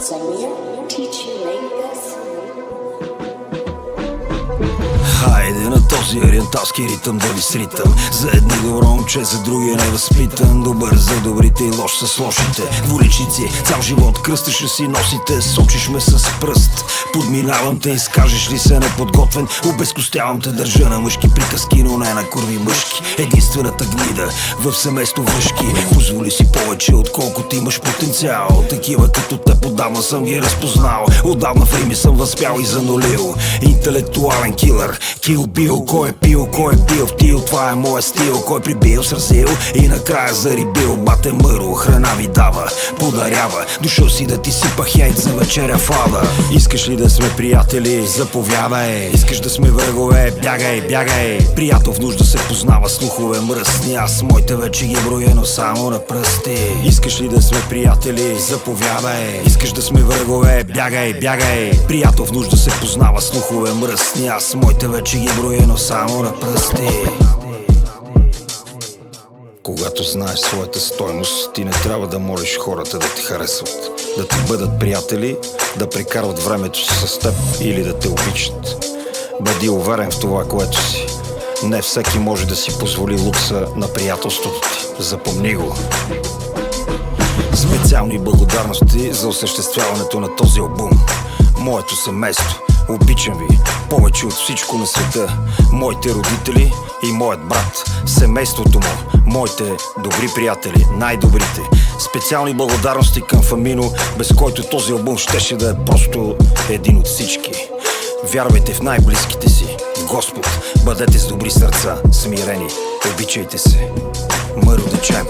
Samir, teach you like this. Хайде на този ориенталски ритъм да ви сритам. За едни добро момче, за другия невъзпитан. Добър за добрите и лош с лошите. Двуличници, цял живот кръстеше си носите. Сочиш ме с пръст, подминавам те. Изкажеш ли се неподготвен, обезкостявам те. Държа на мъжки приказки, но не на курви мъжки. Единствената гнида в семейство връжки. Позволи си повече, отколкото имаш потенциал. Такива като те подавна съм ги разпознал. Отдавна в Рими съм възпял и занулил. Интелектуален килър, Kill Bill, кой е пил в тил, това е моя стил. Кой прибил, сразил и накрая зарибил. Бате мърло, храна ви дава, подарява. Дошъл си да ти сипах яйца за вечеря в ада. Искаш ли да сме приятели? Заповядай. Искаш да сме врагове? Бягай. Приятел в нужда се познава, слухове мръсни. Аз моите вече ги броено само на пръсти. Искаш ли да сме приятели? Заповядай. Искаш да сме врагове? Бягай. Приятел в нужда се познава, слухове мръсни. Аз моите вече ги броено само на пръсти. Когато знаеш своята стойност, ти не трябва да молиш хората да те харесват, да ти бъдат приятели, да прекарват времето си с теб или да те обичат. Бъди уверен в това, което си. Не всеки може да си позволи лукса на приятелството ти. Запомни го. Специални благодарности за осъществяването на този албум. Моето семейство, обичам ви повече от всичко на света. Моите родители и моят брат, семейството му, моите добри приятели, най-добрите. Специални благодарности към Фамино, без който този албум щеше да е просто един от всички. Вярвайте в най-близките си, в Господ. Бъдете с добри сърца, смирени, обичайте се. Мъро да чем.